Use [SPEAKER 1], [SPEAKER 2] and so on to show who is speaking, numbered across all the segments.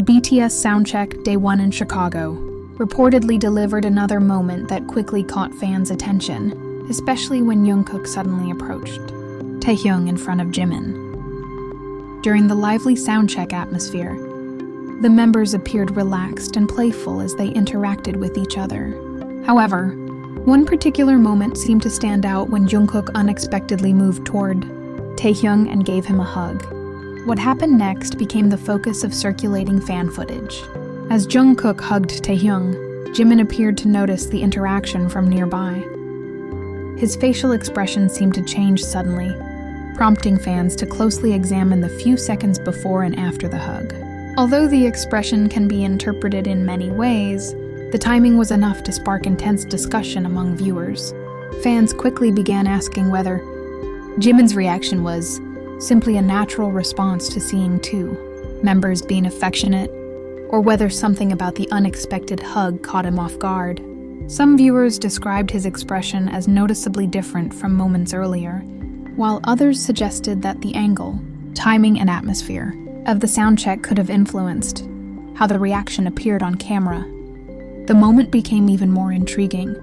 [SPEAKER 1] BTS Soundcheck Day 1 in Chicago reportedly delivered another moment that quickly caught fans' attention, especially when Jungkook suddenly approached Taehyung in front of Jimin. During the lively soundcheck atmosphere, the members appeared relaxed and playful as they interacted with each other. However, one particular moment seemed to stand out when Jungkook unexpectedly moved toward Taehyung and gave him a hug. What happened next became the focus of circulating fan footage. As Jungkook hugged Taehyung, Jimin appeared to notice the interaction from nearby. His facial expression seemed to change suddenly, prompting fans to closely examine the few seconds before and after the hug. Although the expression can be interpreted in many ways, the timing was enough to spark intense discussion among viewers. Fans quickly began asking whether Jimin's reaction was simply a natural response to seeing two members being affectionate, or whether something about the unexpected hug caught him off guard. Some viewers described his expression as noticeably different from moments earlier, while others suggested that the angle, timing, and atmosphere of the soundcheck could have influenced how the reaction appeared on camera. The moment became even more intriguing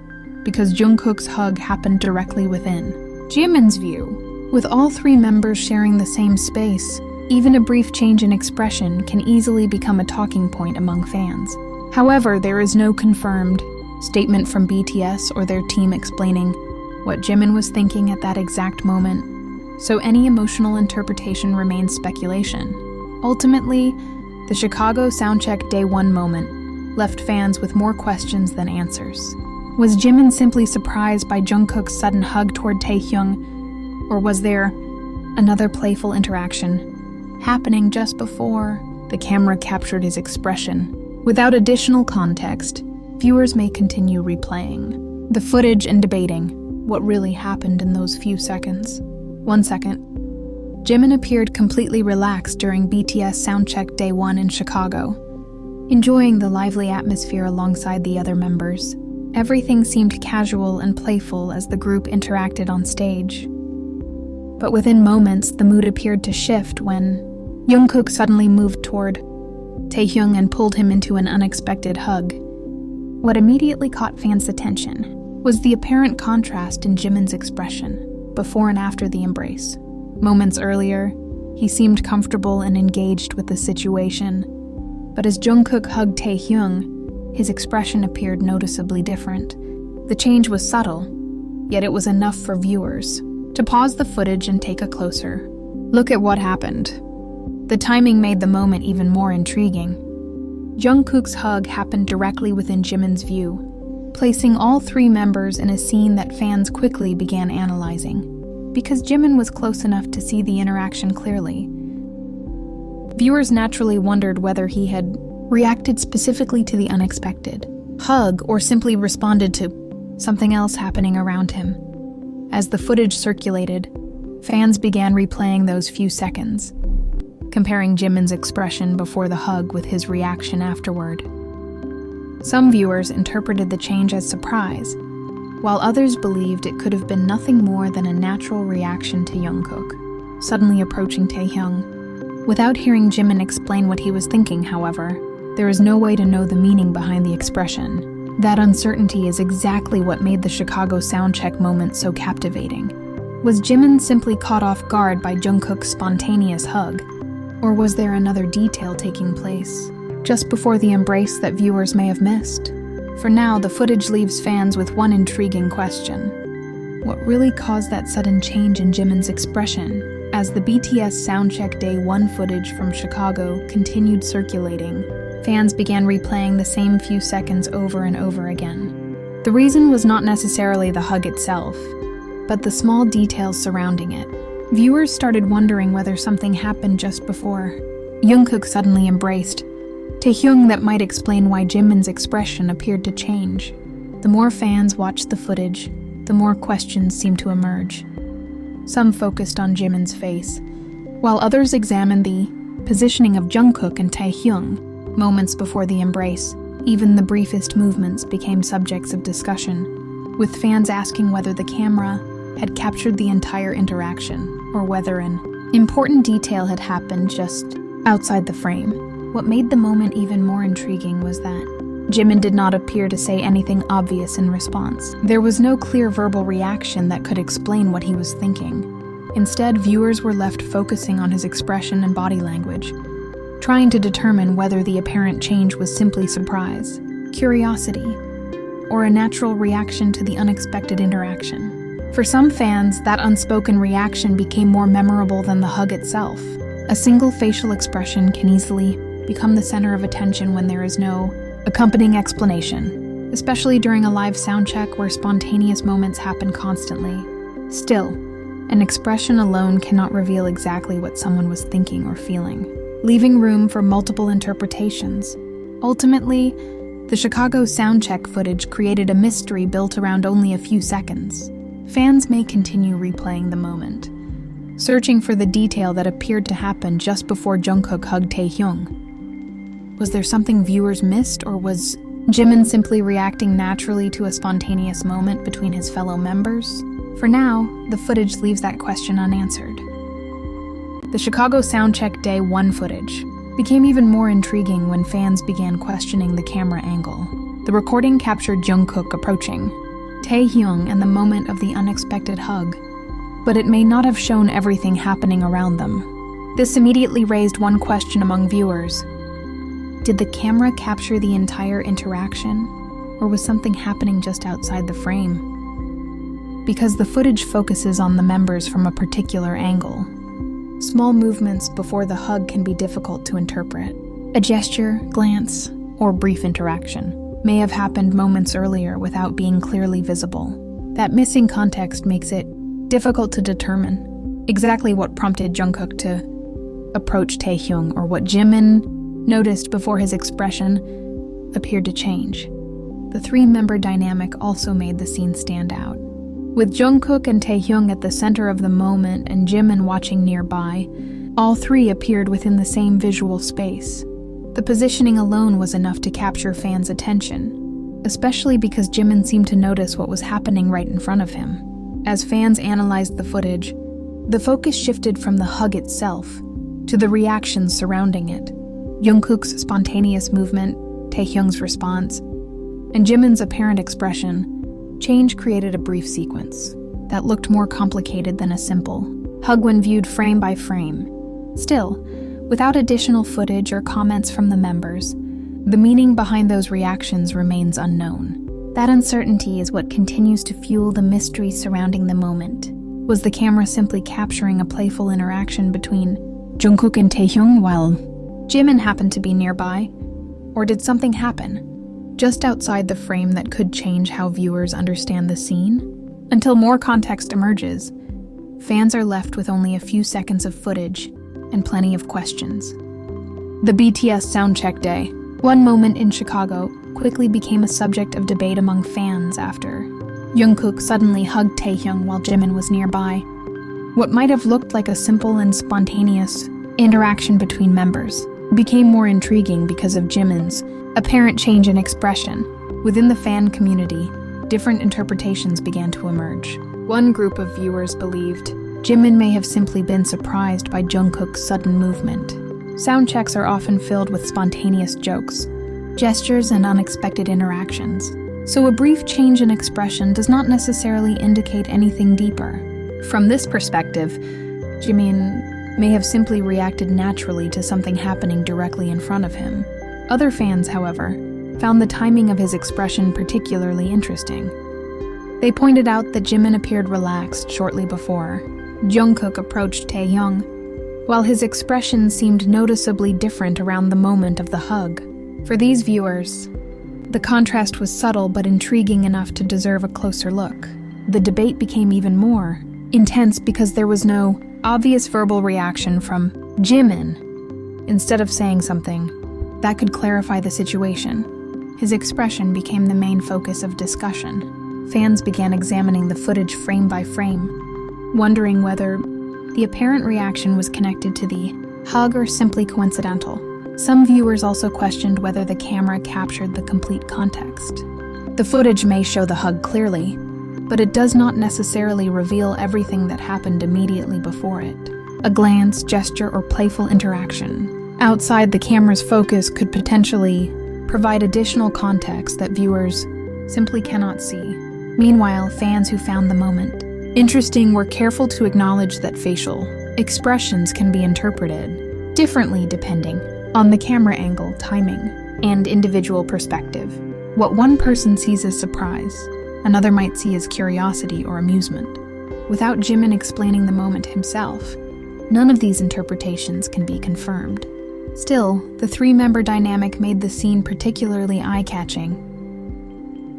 [SPEAKER 1] because Jungkook's hug happened directly within Jimin's view. With all three members sharing the same space, even a brief change in expression can easily become a talking point among fans. However, there is no confirmed statement from BTS or their team explaining what Jimin was thinking at that exact moment, so any emotional interpretation remains speculation. Ultimately, the Chicago Soundcheck Day 1 moment left fans with more questions than answers. Was Jimin simply surprised by Jungkook's sudden hug toward Taehyung, or was there another playful interaction happening just before the camera captured his expression? Without additional context, viewers may continue replaying the footage and debating what really happened in those few seconds. 1 second. Jimin appeared completely relaxed during BTS Soundcheck Day 1 in Chicago, enjoying the lively atmosphere alongside the other members. Everything seemed casual and playful as the group interacted on stage. But within moments, the mood appeared to shift when Jungkook suddenly moved toward Taehyung and pulled him into an unexpected hug. What immediately caught fans' attention was the apparent contrast in Jimin's expression before and after the embrace. Moments earlier, he seemed comfortable and engaged with the situation, but as Jungkook hugged Taehyung, his expression appeared noticeably different. The change was subtle, yet it was enough for viewers to pause the footage and take a closer look at what happened. The timing made the moment even more intriguing. Jungkook's hug happened directly within Jimin's view, placing all three members in a scene that fans quickly began analyzing. Because Jimin was close enough to see the interaction clearly, viewers naturally wondered whether he had reacted specifically to the unexpected hug or simply responded to something else happening around him. As the footage circulated, fans began replaying those few seconds, comparing Jimin's expression before the hug with his reaction afterward. Some viewers interpreted the change as surprise, while others believed it could have been nothing more than a natural reaction to Jungkook suddenly approaching Taehyung. Without hearing Jimin explain what he was thinking, however, there is no way to know the meaning behind the expression. That uncertainty is exactly what made the Chicago Soundcheck moment so captivating. Was Jimin simply caught off guard by Jungkook's spontaneous hug? Or was there another detail taking place just before the embrace that viewers may have missed? For now, the footage leaves fans with one intriguing question. What really caused that sudden change in Jimin's expression? As the BTS Soundcheck Day 1 footage from Chicago continued circulating, fans began replaying the same few seconds over and over again. The reason was not necessarily the hug itself, but the small details surrounding it. Viewers started wondering whether something happened just before Jungkook suddenly embraced Taehyung that might explain why Jimin's expression appeared to change. The more fans watched the footage, the more questions seemed to emerge. Some focused on Jimin's face, while others examined the positioning of Jungkook and Taehyung. Moments before the embrace, even the briefest movements became subjects of discussion, with fans asking whether the camera had captured the entire interaction or whether an important detail had happened just outside the frame. What made the moment even more intriguing was that Jimin did not appear to say anything obvious in response. There was no clear verbal reaction that could explain what he was thinking. Instead, viewers were left focusing on his expression and body language, trying to determine whether the apparent change was simply surprise, curiosity, or a natural reaction to the unexpected interaction. For some fans, that unspoken reaction became more memorable than the hug itself. A single facial expression can easily become the center of attention when there is no accompanying explanation, especially during a live soundcheck where spontaneous moments happen constantly. Still, an expression alone cannot reveal exactly what someone was thinking or feeling, leaving room for multiple interpretations. Ultimately, the Chicago Soundcheck footage created a mystery built around only a few seconds. Fans may continue replaying the moment, searching for the detail that appeared to happen just before Jungkook hugged Taehyung. Was there something viewers missed, or was Jimin simply reacting naturally to a spontaneous moment between his fellow members? For now, the footage leaves that question unanswered. The Chicago Soundcheck Day 1 footage became even more intriguing when fans began questioning the camera angle. The recording captured Jungkook approaching Taehyung and the moment of the unexpected hug, but it may not have shown everything happening around them. This immediately raised one question among viewers. Did the camera capture the entire interaction, or was something happening just outside the frame? Because the footage focuses on the members from a particular angle, small movements before the hug can be difficult to interpret. A gesture, glance, or brief interaction may have happened moments earlier without being clearly visible. That missing context makes it difficult to determine exactly what prompted Jungkook to approach Taehyung or what Jimin noticed before his expression appeared to change. The three-member dynamic also made the scene stand out. With Jungkook and Taehyung at the center of the moment and Jimin watching nearby, all three appeared within the same visual space. The positioning alone was enough to capture fans' attention, especially because Jimin seemed to notice what was happening right in front of him. As fans analyzed the footage, the focus shifted from the hug itself to the reactions surrounding it. Jungkook's spontaneous movement, Taehyung's response, and Jimin's apparent expression. Change created a brief sequence that looked more complicated than a simple hug when viewed frame by frame. Still, without additional footage or comments from the members, the meaning behind those reactions remains unknown. That uncertainty is what continues to fuel the mystery surrounding the moment. Was the camera simply capturing a playful interaction between Jungkook and Taehyung while Jimin happened to be nearby? Or did something happen just outside the frame that could change how viewers understand the scene? Until more context emerges, fans are left with only a few seconds of footage and plenty of questions. The BTS Soundcheck Day, one moment in Chicago, quickly became a subject of debate among fans after Jungkook suddenly hugged Taehyung while Jimin was nearby. What might have looked like a simple and spontaneous interaction between members became more intriguing because of Jimin's apparent change in expression. Within the fan community, different interpretations began to emerge. One group of viewers believed Jimin may have simply been surprised by Jungkook's sudden movement. Soundchecks are often filled with spontaneous jokes, gestures, and unexpected interactions, so a brief change in expression does not necessarily indicate anything deeper. From this perspective, Jimin may have simply reacted naturally to something happening directly in front of him. Other fans, however, found the timing of his expression particularly interesting. They pointed out that Jimin appeared relaxed shortly before Jungkook approached Taehyung, while his expression seemed noticeably different around the moment of the hug. For these viewers, the contrast was subtle but intriguing enough to deserve a closer look. The debate became even more intense because there was no obvious verbal reaction from Jimin. Instead of saying something that could clarify the situation, his expression became the main focus of discussion. Fans began examining the footage frame by frame, wondering whether the apparent reaction was connected to the hug or simply coincidental. Some viewers also questioned whether the camera captured the complete context. The footage may show the hug clearly, but it does not necessarily reveal everything that happened immediately before it. A glance, gesture, or playful interaction outside the camera's focus could potentially provide additional context that viewers simply cannot see. Meanwhile, fans who found the moment interesting were careful to acknowledge that facial expressions can be interpreted differently depending on the camera angle, timing, and individual perspective. What one person sees as surprise, another might see as curiosity or amusement. Without Jimin explaining the moment himself, none of these interpretations can be confirmed. Still, the three-member dynamic made the scene particularly eye-catching.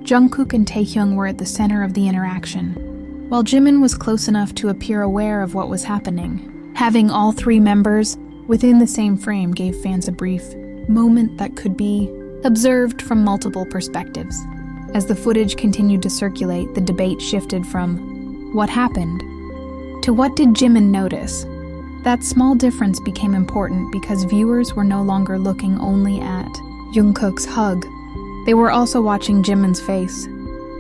[SPEAKER 1] Jungkook and Taehyung were at the center of the interaction, while Jimin was close enough to appear aware of what was happening. Having all three members within the same frame gave fans a brief moment that could be observed from multiple perspectives. As the footage continued to circulate, the debate shifted from "what happened?" to "what did Jimin notice?" That small difference became important because viewers were no longer looking only at Jungkook's hug. They were also watching Jimin's face,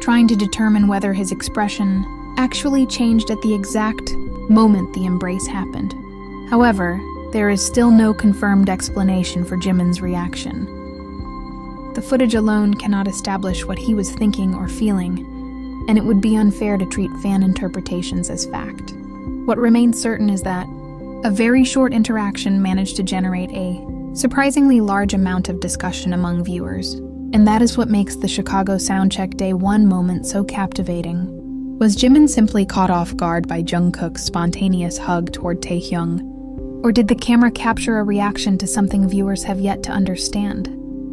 [SPEAKER 1] trying to determine whether his expression actually changed at the exact moment the embrace happened. However, there is still no confirmed explanation for Jimin's reaction. The footage alone cannot establish what he was thinking or feeling, and it would be unfair to treat fan interpretations as fact. What remains certain is that a very short interaction managed to generate a surprisingly large amount of discussion among viewers, and that is what makes the Chicago Soundcheck Day 1 moment so captivating. Was Jimin simply caught off guard by Jungkook's spontaneous hug toward Taehyung? Or did the camera capture a reaction to something viewers have yet to understand?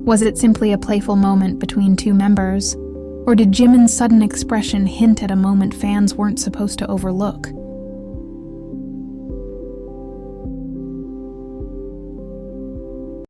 [SPEAKER 1] Was it simply a playful moment between two members? Or did Jimin's sudden expression hint at a moment fans weren't supposed to overlook?